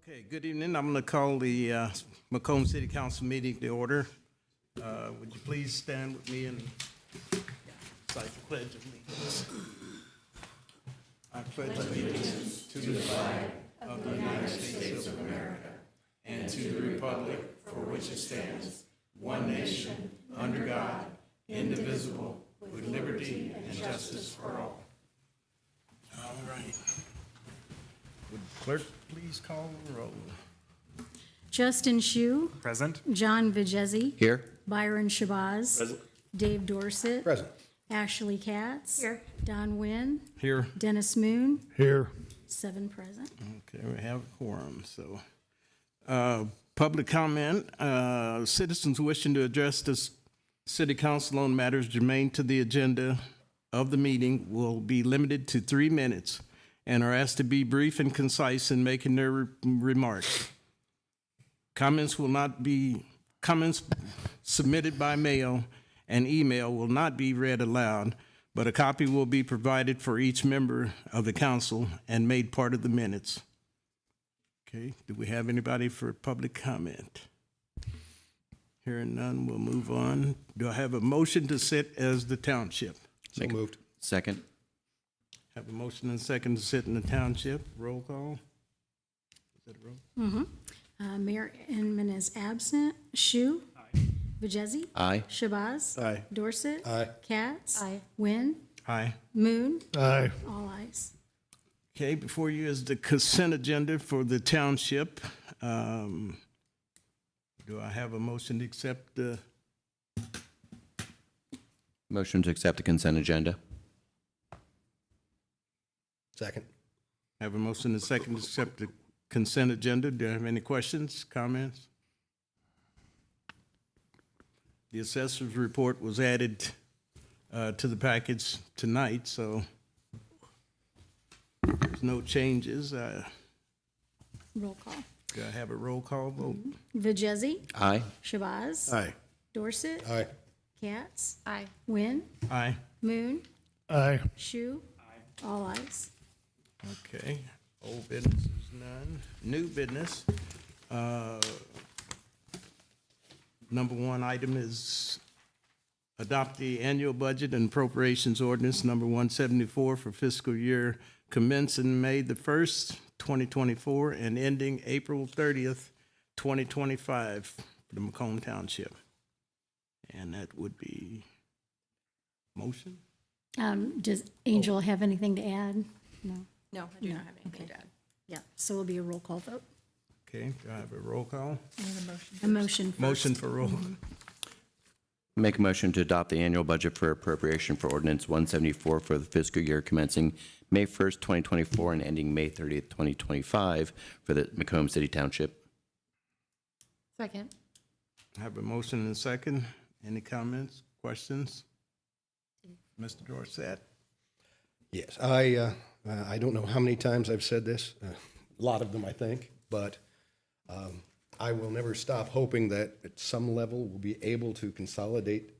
Okay, good evening. I'm going to call the Macomb City Council meeting to order. Would you please stand with me and recite the Pledge of Allegiance? I pledge allegiance to the flag of the United States of America and to the republic for which it stands, one nation, under God, indivisible, with liberty and justice for all. All right. Would the clerk please call the roll? Justin Shu. Present. John Vigezzi. Here. Byron Shabazz. Present. Dave Dorsett. Present. Ashley Katz. Here. Don Wynn. Here. Dennis Moon. Here. 7 present. Okay, we have a quorum, so. Public comment, citizens wishing to address the city council on matters germane to the agenda of the meeting will be limited to 3 minutes and are asked to be brief and concise in making their remarks. Comments submitted by mail and email will not be read aloud, but a copy will be provided for each member of the council and made part of the minutes. Okay, do we have anybody for public comment? Hearing none, we'll move on. Do I have a motion to sit as the township? So moved. Second. Have a motion and second to sit in the township. Roll call. Is that a roll? Mayor Inman is absent. Shu. Aye. Vigezzi. Aye. Shabazz. Aye. Dorset. Aye. Katz. Aye. Wynn. Aye. Moon. Aye. All ayes. Okay, before you is the consent agenda for the township. Do I have a motion to accept the, Motion to accept the consent agenda. Second. have a motion and second to accept the consent agenda? Do you have any questions, comments? The assessor's report was added to the package tonight, so there's no changes. Roll call. Do I have a roll call vote? Vigezzi. Aye. Shabazz. Aye. Dorset. Aye. Katz. Aye. Wynn. Aye. Moon. Aye. Shu. All ayes. Okay. Old business is none. New business. Number one item is adopt the annual budget and appropriations ordinance number 174 for fiscal year commencing May the 1st, 2024, and ending April 30th, 2025 for the Macomb Township. And that would be motion? Does Angel have anything to add? No. No, I do No, not have anything okay. to add. Yeah, so it'll be a roll call vote. Okay, do I have a roll call? I need a motion. A motion first. Motion for roll. Make a motion to adopt the annual budget for appropriation for ordinance 174 for the fiscal year commencing May 1st, 2024 and ending May 30th, 2025 for the Macomb City Township. Second. I have a motion and a second. Any comments, questions? Mr. Dorsett? Yes, I don't know how many times I've said this, a lot of them, I think, but I will never stop hoping that at some level we'll be able to consolidate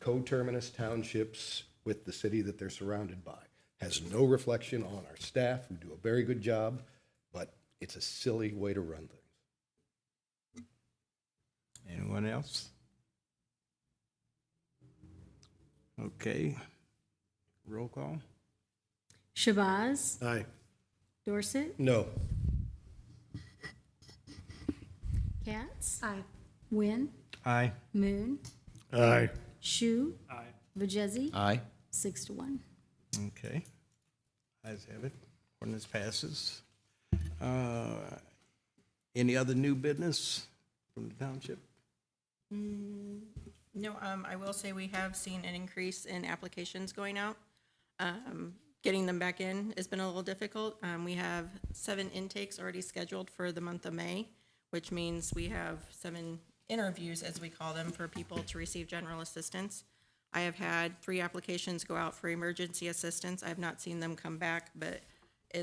coterminous townships with the city that they're surrounded by. Has no reflection on our staff, who do a very good job, but it's a silly way to run things. Anyone else? Okay. Roll call? Shabazz. Aye. Dorset. No. Katz. Aye. Wynn. Aye. Moon. Aye. Shu. Aye. Vigezzi. Aye. 6-1. Okay. Ayes have it. Ordinance passes. Any other new business from the township? No, I will say we have seen an increase in applications going out. Getting them back in has been a little difficult. We have 7 intakes already scheduled for the month of May, which means we have 7 interviews, as we call them, for people to receive general assistance. I have had 3 applications go out for emergency assistance. I have not seen them come back, but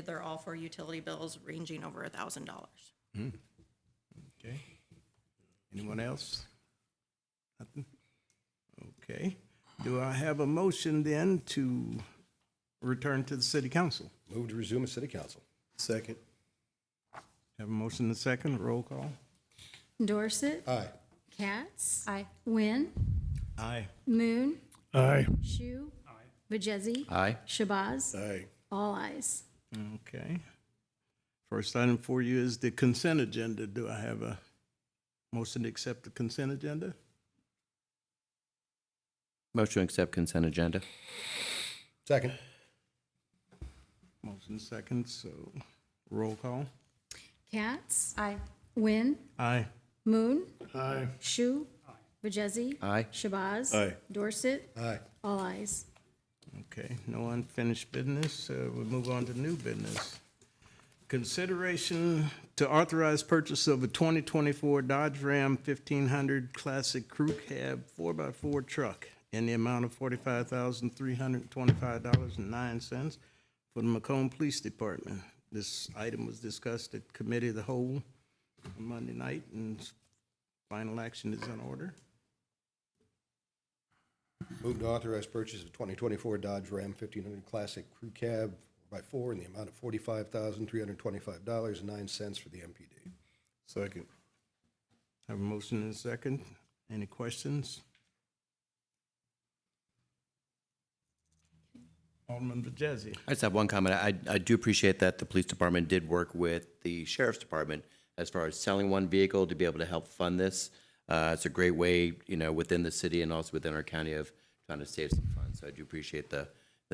they're all for utility bills ranging over $1,000. Okay. Anyone else? Nothing? Okay. Do I have a motion then to return to the city council? Move to resume as city council. Second. Have a motion and a second, roll call. Dorset. Aye. Katz. Aye. Wynn. Aye. Moon. Aye. Shu. Vajezi. Aye. Shabazz. Aye. All ayes. Okay. First item for you is the consent agenda. Do I have a motion to accept the consent agenda? Motion to accept consent agenda. Second. Motion second, so roll call. Katz. Aye. Wynn. Aye. Moon. Aye. Shu. Vajezi. Aye. Shabazz. Aye. Dorset. Aye. All ayes. Okay, no unfinished business. We'll move on to new business. Consideration to authorize purchase of a 2024 Dodge Ram 1500 Classic Crew Cab 4x4 truck in the amount of $45,325.09 for the Macomb Police Department. This item was discussed at Committee of the Whole on Monday night, and final action is in order. Move to authorize purchase of 2024 Dodge Ram 1500 Classic Crew Cab 4x4 in the amount of $45,325.09 for the MPD. Second. Have a motion and a second. Any questions? Alderman Vajezi. I just have one comment. I do appreciate that the police department did work with the sheriff's department as far as selling one vehicle to be able to help fund this. It's a great way, within the city and also within our county of trying to save some funds. So I do appreciate the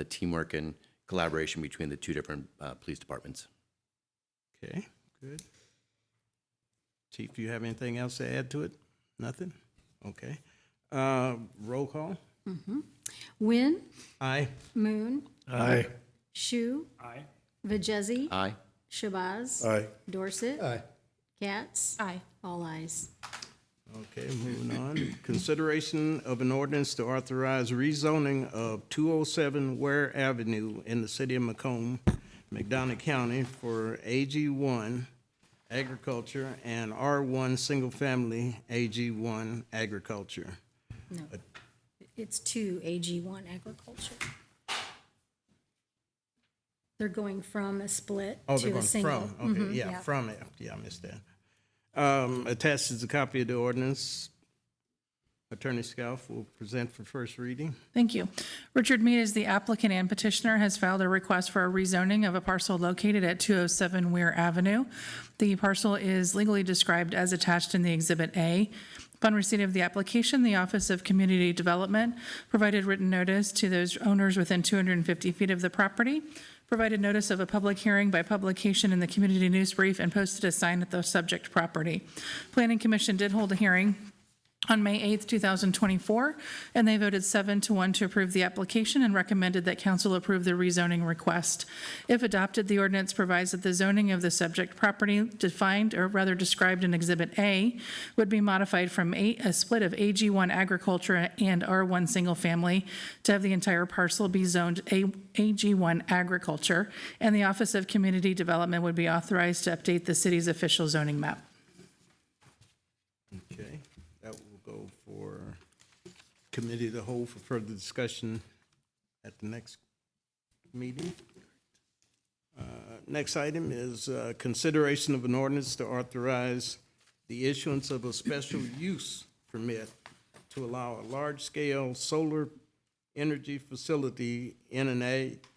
teamwork and collaboration between the two different police departments. Okay, good. Chief, do you have anything else to add to it? Nothing? Okay. Roll call. Wynn. Aye. Moon. Aye. Shu. Aye. Vajezi. Aye. Shabazz. Aye. Dorset. Aye. Katz. Aye. All ayes. Okay, moving on. Consideration of an ordinance to authorize rezoning of 207 Ware Avenue in the city of Macomb, McDonough County for AG1 Agriculture and R1 Single Family AG1 Agriculture. No, it's to AG1 agriculture. They're going from a split Oh, they're to a going single. from, okay, yeah, from it, yeah, I missed that. Attached is a copy of the ordinance. Attorney Scalf will present for first reading. Thank you. Richard Mead is the applicant and petitioner, has filed a request for a rezoning of a parcel located at 207 Weir Avenue. The parcel is legally described as attached in the Exhibit A. Upon receipt of the application, the Office of Community Development provided written notice to those owners within 250 feet of the property, provided notice of a public hearing by publication in the community news brief, and posted a sign at the subject property. Planning Commission did hold a hearing on May 8th, 2024, and they voted 7-1 to approve the application and recommended that council approve the rezoning request. If adopted, the ordinance provides that the zoning of the subject property defined, or rather described in Exhibit A, would be modified from a split of AG1 agriculture and R1 single family to have the entire parcel be zoned AG1 agriculture, and the Office of Community Development would be authorized to update the city's official zoning map. Okay, that will go for committee of the whole for further discussion at the next meeting. Next item is consideration of an ordinance to authorize the issuance of a special use permit to allow a large-scale solar energy facility in an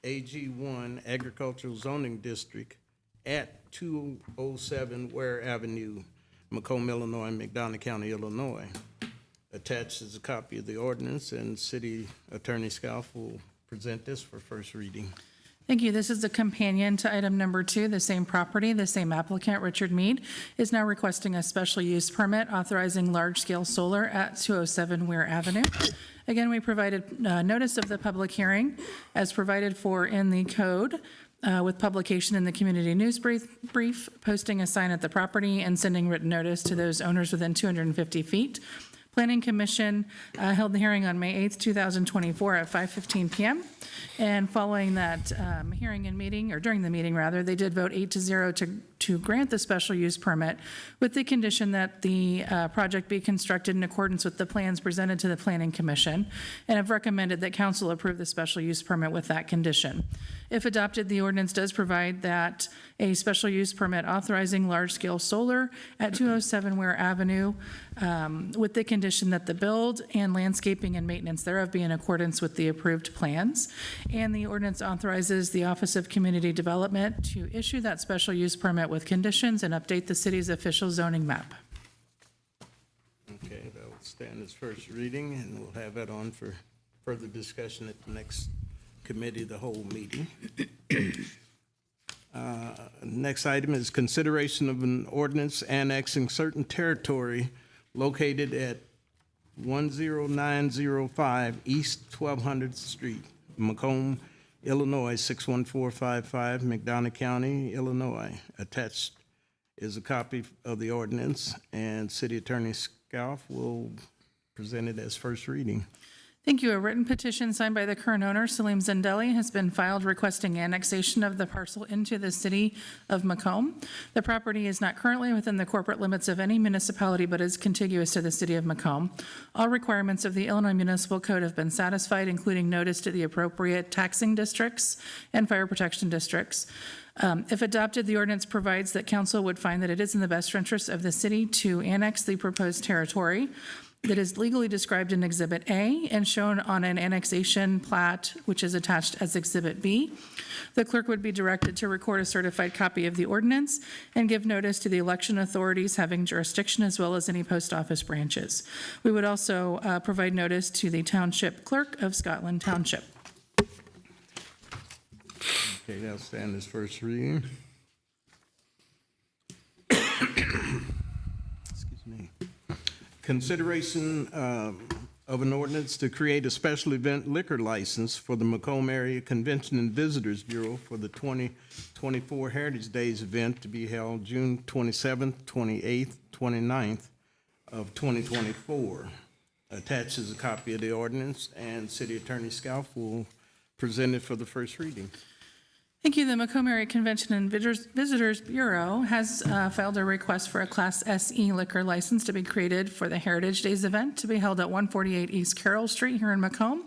AG1 agricultural zoning district at 207 Ware Avenue, Macomb, Illinois, and McDonough County, Illinois. Attached is a copy of the ordinance, and City Attorney Scalf will present this for first reading. Thank you. This is a companion to item number 2, the same property, the same applicant, Richard Mead, is now requesting a special use permit authorizing large-scale solar at 207 Weir Avenue. Again, we provided notice of the public hearing as provided for in the code with publication in the community news brief, posting a sign at the property, and sending written notice to those owners within 250 feet. Planning Commission held the hearing on May 8th, 2024 at 5:15 p.m. And following that hearing and meeting, or during the meeting rather, they did vote 8-0 to grant the special use permit with the condition that the project be constructed in accordance with the plans presented to the Planning Commission, and have recommended that council approve the special use permit with that condition. If adopted, the ordinance does provide that a special use permit authorizing large-scale solar at 207 Ware Avenue with the condition that the build and landscaping and maintenance thereof be in accordance with the approved plans. And the ordinance authorizes the Office of Community Development to issue that special use permit with conditions and update the city's official zoning map. Okay, that will stand as first reading, and we'll have that on for further discussion at the next committee of the whole meeting. Next item is consideration of an ordinance annexing certain territory located at 10905 East 1200th Street, Macomb, Illinois, 61455, McDonough County, Illinois. Attached is a copy of the ordinance, and City Attorney Scalf will present it as first reading. Thank you. A written petition signed by the current owner, Salim Zendeli, has been filed requesting annexation of the parcel into the city of Macomb. The property is not currently within the corporate limits of any municipality, but is contiguous to the city of Macomb. All requirements of the Illinois Municipal Code have been satisfied, including notice to the appropriate taxing districts and fire protection districts. If adopted, the ordinance provides that council would find that it is in the best interest of the city to annex the proposed territory that is legally described in Exhibit A and shown on an annexation plat, which is attached as Exhibit B. The clerk would be directed to record a certified copy of the ordinance and give notice to the election authorities having jurisdiction, as well as any post office branches. We would also provide notice to the township clerk of Scotland Township. Okay, that'll stand as first reading. Excuse me. Consideration of an ordinance to create a special event liquor license for the Macomb Area Convention and Visitors Bureau for the 2024 Heritage Days event to be held June 27th, 28th, 29th of 2024. Attached is a copy of the ordinance, and City Attorney Scalf will present it for the first reading. Thank you. The Macomb Area Convention and Visitors Bureau has filed a request for a Class SE liquor license to be created for the Heritage Days event to be held at 148 East Carroll Street here in Macomb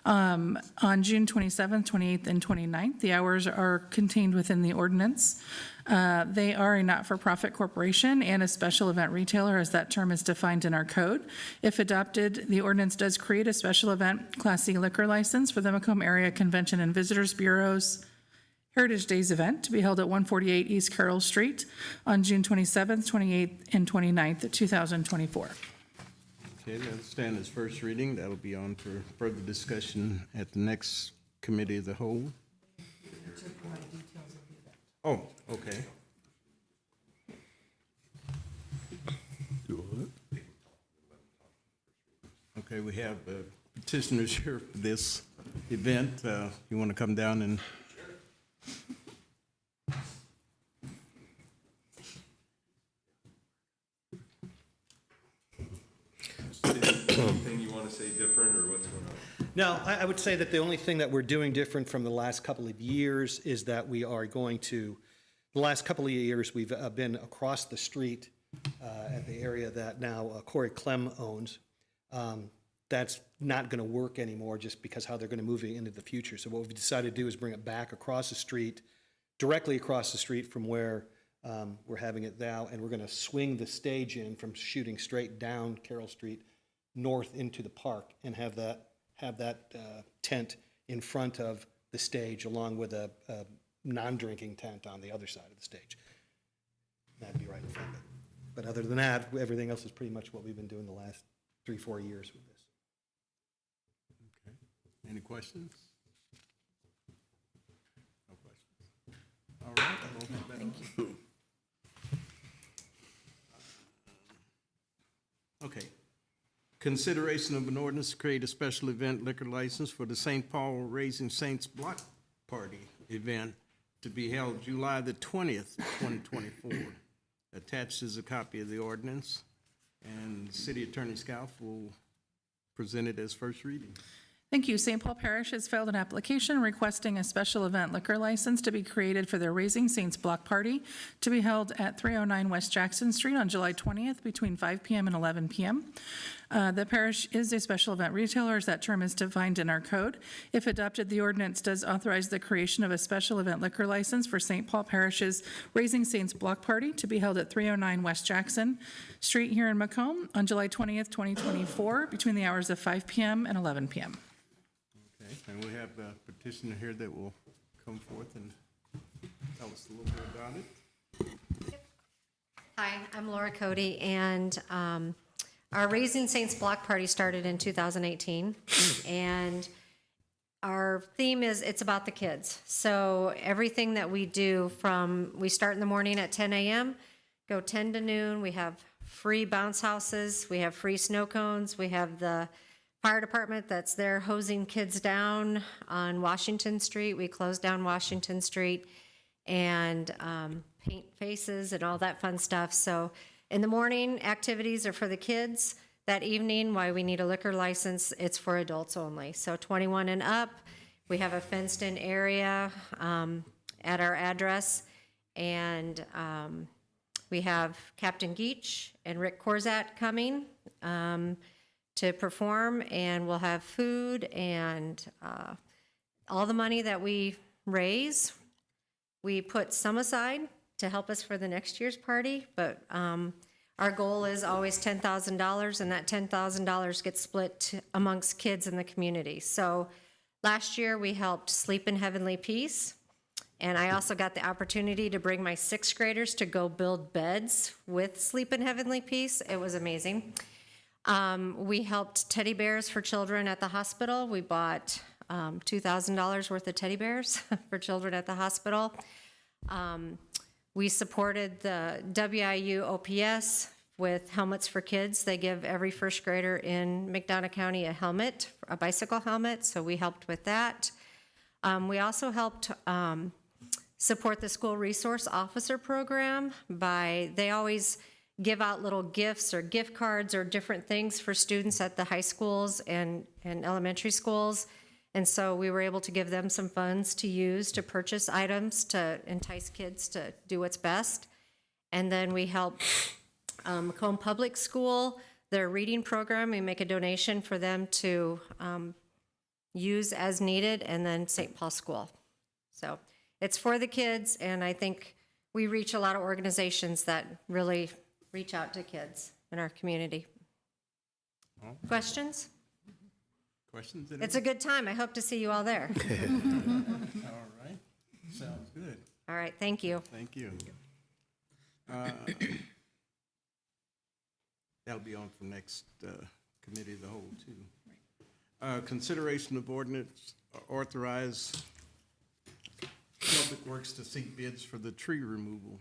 on June 27th, 28th, and 29th. The hours are contained within the ordinance. They are a not-for-profit corporation and a special event retailer, as that term is defined in our code. If adopted, the ordinance does create a special event Class C liquor license for the Macomb Area Convention and Visitors Bureau's Heritage Days event to be held at 148 East Carroll Street on June 27th, 28th, and 29th, 2024. Okay, that'll stand as first reading. That'll be on for further discussion at the next committee of the whole. Oh, okay. Okay, we have petitioners here for this event. You want to come down and? Anything you want to say different, or what's going on? No, I would say that the only thing that we're doing different from the last couple of years is that we are going to, the last couple of years, we've been across the street at the area that now Corey Clem owns. That's not going to work anymore just because how they're going to move it into the future. So what we've decided to do is bring it back across the street, directly across the street from where we're having it now, and we're going to swing the stage in from shooting straight down Carroll Street north into the park and have that tent in front of the stage along with a non-drinking tent on the other side of the stage. That'd be right in front of it. But other than that, everything else is pretty much what we've been doing the last 3-4 years with this. Okay. Any questions? No questions. All right. I'll open that up. Thank you. Okay. Consideration of an ordinance to create a special event liquor license for the St. Paul Raising Saints Block Party event to be held July the 20th, 2024. Attached is a copy of the ordinance, and City Attorney Scalf will present it as first reading. Thank you. St. Paul Parish has filed an application requesting a special event liquor license to be created for their Raising Saints Block Party to be held at 309 West Jackson Street on July 20th between 5 p.m. and 11 p.m. The parish is a special event retailer, as that term is defined in our code. If adopted, the ordinance does authorize the creation of a special event liquor license for St. Paul Parish's Raising Saints Block Party to be held at 309 West Jackson Street here in Macomb on July 20th, 2024, between the hours of 5 p.m. and 11 p.m. Okay, and we have a petitioner here that will come forth and tell us a little bit about it. Hi, I'm Laura Cody, and our Raising Saints Block Party started in 2018, and our theme is it's about the kids. So everything that we do we start in the morning at 10 a.m., go 10 to noon. We have free bounce houses, we have free snow cones, we have the fire department that's there hosing kids down on Washington Street. We close down Washington Street and paint faces and all that fun stuff. So in the morning, activities are for the kids. That evening, why we need a liquor license, it's for adults only. So 21 and up. We have a fenced-in area at our address, and we have Captain Geach and Rick Corzat coming to perform, and we'll have food and all the money that we raise. We put some aside to help us for the next year's party, but our goal is always $10,000, and that $10,000 gets split amongst kids in the community. So last year we helped Sleep in Heavenly Peace, and I also got the opportunity to bring my sixth graders to go build beds with Sleep in Heavenly Peace. It was amazing. We helped teddy bears for children at the hospital. We bought $2,000 worth of teddy bears for children at the hospital. We supported the WIU OPS with helmets for kids. They give every first grader in McDonough County a helmet, a bicycle helmet, so we helped with that. We also helped support the school resource officer program they always give out little gifts or gift cards or different things for students at the high schools and elementary schools. And so we were able to give them some funds to use to purchase items to entice kids to do what's best. And then we help Macomb Public School, their reading program. We make a donation for them to use as needed, and then St. Paul School. So it's for the kids, and I think we reach a lot of organizations that really reach out to kids in our community. Questions? Questions? It's a good time. I hope to see you all there. All right, sounds good. All right, thank you. Thank you. That'll be on for next committee of the whole, too. Consideration of ordinance authorize Public Works to seek bids for the tree removal.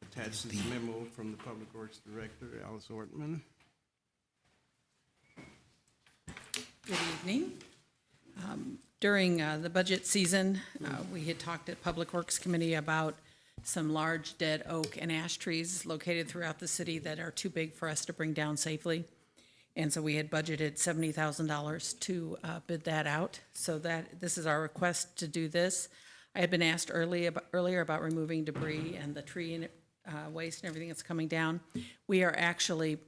Attached is a memo from the Public Works Director, Alice Ortman. Good evening. During the budget season, we had talked at Public Works Committee about some large dead oak and ash trees located throughout the city that are too big for us to bring down safely. And so we had budgeted $70,000 to bid that out. So this is our request to do this. I had been asked earlier about removing debris and the tree and waste and everything that's coming down. We are actually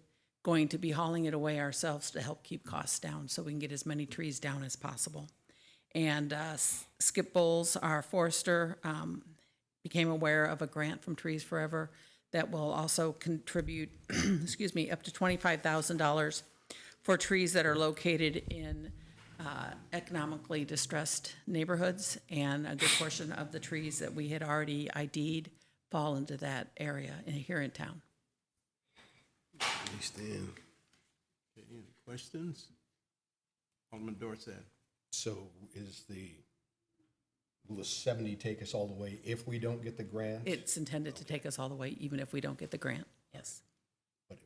going to be hauling it away ourselves to help keep costs down so we can get as many trees down as possible. And Skip Bowles, our forester, became aware of a grant from Trees Forever that will also contribute, excuse me, up to $25,000 for trees that are located in economically distressed neighborhoods, and a good portion of the trees that we had already ID'd fall into that area here in town. Okay, any questions? Alderman Dorset. So will the 70 take us all the way if we don't get the grant? It's intended to take us all the way, even if we don't get the grant, yes. But-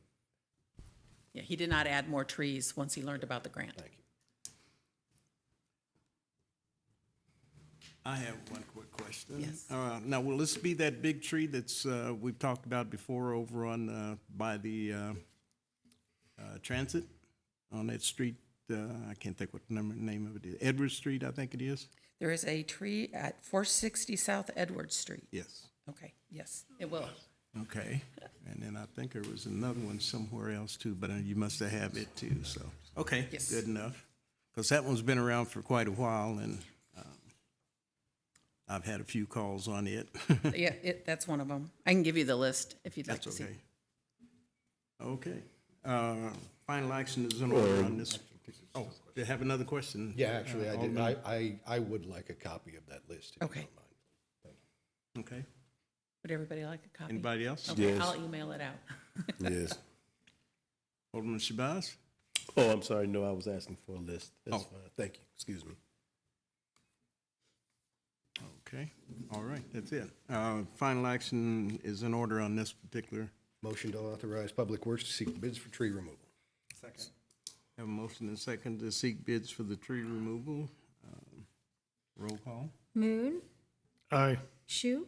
Yeah, he did not add more trees once he learned about the grant. Thank you. I have one quick question. Yes. Now, will this be that big tree that's, we've talked about before over on, by the transit on that street? I can't think what the name of it is. Edwards Street, I think it is? There is a tree at 460 South Edwards Street. Yes. Okay, yes, it will. Okay, and then I think there was another one somewhere else too, but you must have it too, so, okay, Yes. good enough. Because that one's been around for quite a while, and I've had a few calls on it. Yeah, that's one of them. I can give you the list if you'd like That's to see. okay. Okay. Final action is in order on this. Oh, do you have another question? Yeah, actually, I did. Alderman? I would like a copy of that list, if you Okay. don't mind. Okay. Would everybody like a copy? Anybody else? Okay, I'll email it out. Yes. Alderman Shabazz? Oh, I'm sorry. No, I was asking for a list. That's Oh. fine. Thank you. Excuse me. Okay, all right, that's it. Final action is in order on this particular. Motion to authorize Public Works to seek bids for tree removal. Second. Have a motion and second to seek bids for the tree removal. Roll call. Moon, Aye. Shu.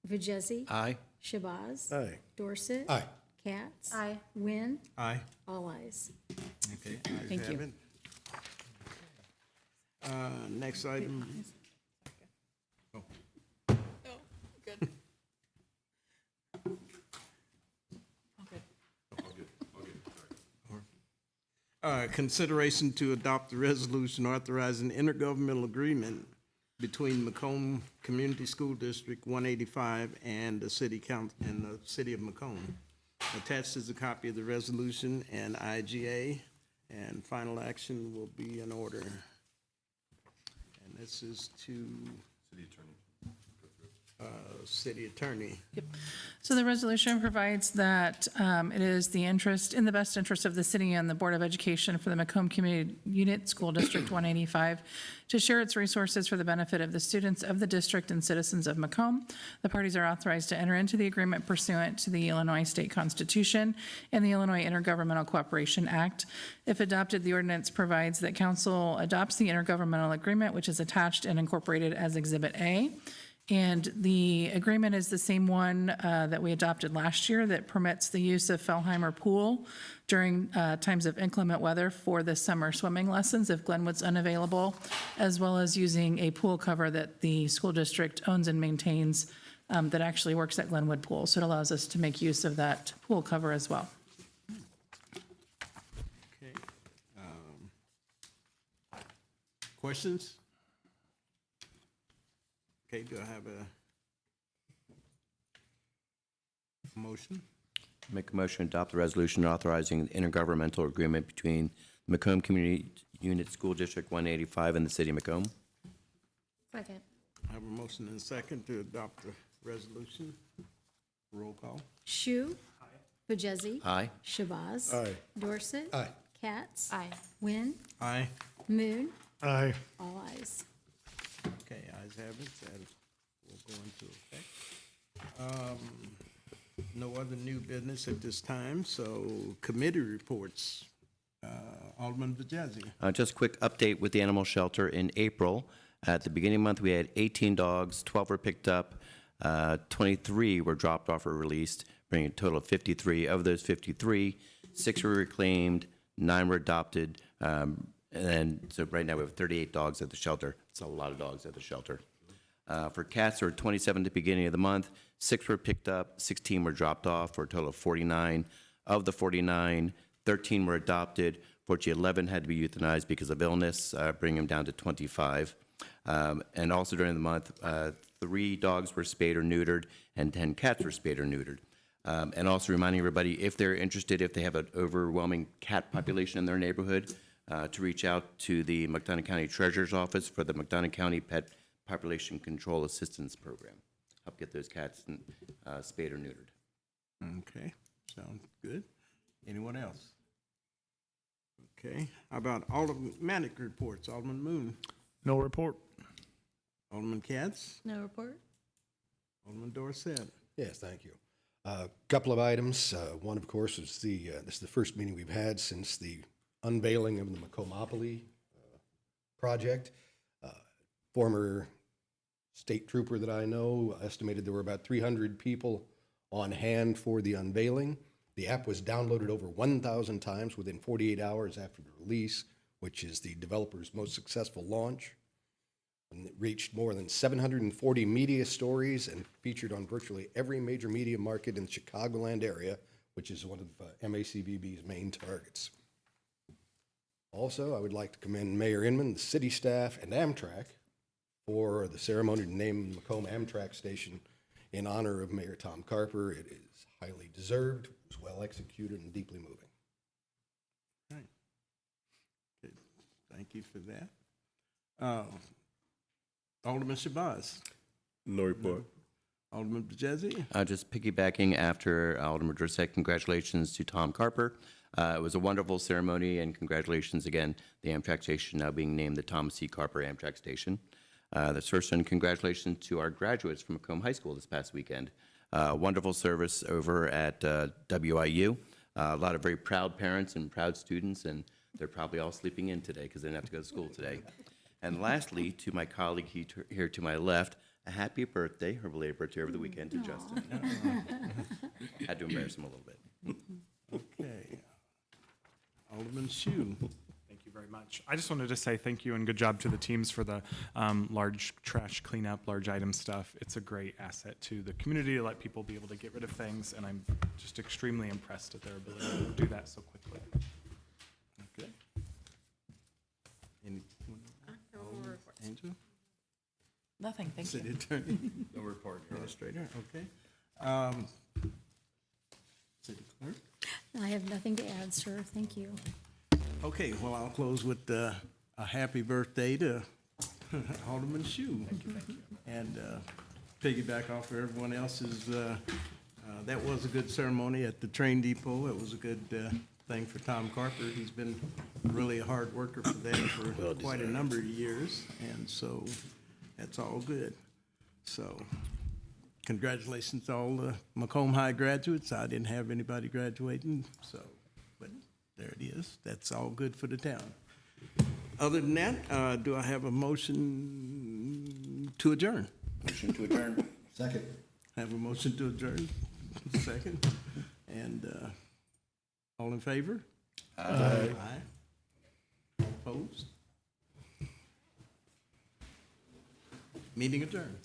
Vajezi. Aye. Shabazz. Aye. Dorset. Aye. Katz. Aye. Wynn. Aye. All ayes. Okay. Thank you. Next item. Oh. Good. Consideration to adopt the resolution authorizing intergovernmental agreement between Macomb Community School District 185 and the city council and the city of Macomb. Attached is a copy of the resolution and IGA, and final action will be in order. And this is to city attorney. So the resolution provides that it is in the best interest of the city and the Board of Education for the Macomb Community Unit School District 185 to share its resources for the benefit of the students of the district and citizens of Macomb. The parties are authorized to enter into the agreement pursuant to the Illinois State Constitution and the Illinois Intergovernmental Cooperation Act. If adopted, the ordinance provides that council adopts the intergovernmental agreement, which is attached and incorporated as Exhibit A. And the agreement is the same one that we adopted last year that permits the use of Fellheimer Pool during times of inclement weather for the summer swimming lessons if Glenwood's unavailable, as well as using a pool cover that the school district owns and maintains that actually works at Glenwood Pool. So it allows us to make use of that pool cover as well. Okay. Questions? Okay, do I have a motion? Make a motion to adopt the resolution authorizing the intergovernmental agreement between Macomb Community Unit School District 185 and the city of Macomb. Second. I have a motion and a second to adopt the resolution. Roll call. Shu. Vajezi. Aye. Shabazz. Aye. Dorset. Aye. Katz. Aye. Wynn. Aye. Moon. Aye. All ayes. Okay, ayes have it, that will go into effect. No other new business at this time, so committee reports. Alderman Vajezi. Just a quick update with the animal shelter in April. At the beginning of the month, we had 18 dogs, 12 were picked up, 23 were dropped off or released, bringing a total of 53. Of those 53, 6 were reclaimed, 9 were adopted, and so right now we have 38 dogs at the shelter. It's a lot of dogs at the shelter. For cats, there were 27 at the beginning of the month. 6 were picked up, 16 were dropped off, for a total of 49. Of the 49, 13 were adopted. Fortunately, 11 had to be euthanized because of illness, bringing them down to 25. And also during the month, 3 dogs were spayed or neutered, and 10 cats were spayed or neutered. And also reminding everybody, if they're interested, if they have an overwhelming cat population in their neighborhood, to reach out to the McDonough County Treasurer's Office for the McDonough County Pet Population Control Assistance Program. Help get those cats spayed or neutered. Okay, sounds good. Anyone else? Okay, how about aldermanic reports? Alderman Moon, No report. Alderman Katz, No report? Alderman Dorset. Yes, thank you. Couple of items. One, of course, is this is the first meeting we've had since the unveiling of the Macomopoly project. Former state trooper that I know estimated there were about 300 people on hand for the unveiling. The app was downloaded over 1,000 times within 48 hours after the release, which is the developer's most successful launch. And it reached more than 740 media stories and featured on virtually every major media market in the Chicagoland area, which is one of MACVB's main targets. Also, I would like to commend Mayor Inman, the city staff, and Amtrak for the ceremony to name Macomb Amtrak Station in honor of Mayor Tom Carper. It is highly deserved, it was well executed, and deeply moving. Right. Good. Thank you for that. Alderman Shabazz. No report. Alderman Bajesi. Just piggybacking after Alderman Dressek, congratulations to Tom Carper. It was a wonderful ceremony, and congratulations again, the Amtrak station now being named the Thomas C. Carper Amtrak Station. That's first, and congratulations to our graduates from Macomb High School this past weekend. Wonderful service over at WIU. A lot of very proud parents and proud students, and they're probably all sleeping in today because they didn't have to go to school today. And lastly, to my colleague here to my left, a happy birthday, or belated birthday over the weekend to Justin. Had to embarrass him a little bit. Okay. Alderman Shue. Thank you very much. I just wanted to say thank you and good job to the teams for the large trash cleanup, large item stuff. It's a great asset to the community to let people be able to get rid of things, and I'm just extremely impressed at their ability to do that so quickly. Okay. Anyone? Angel? Nothing, thank you. City Attorney? No report. Your Honor. Administrator, okay. City Clerk? I have nothing to add, sir. Thank you. Okay, well, I'll close with a happy birthday to Alderman Shue. Thank you. And piggyback off of everyone else's, that was a good ceremony at the train depot. It was a good thing for Tom Carper. He's been really a hard worker for them for quite a number of years, and so that's all good. So congratulations to all the Macomb High graduates. I didn't have anybody graduating, so, but there it is. That's all good for the town. Other than that, do I have a motion to adjourn? Motion to adjourn. Second. Have a motion to adjourn, second. And all in favor? Aye. Opposed? Meeting adjourned.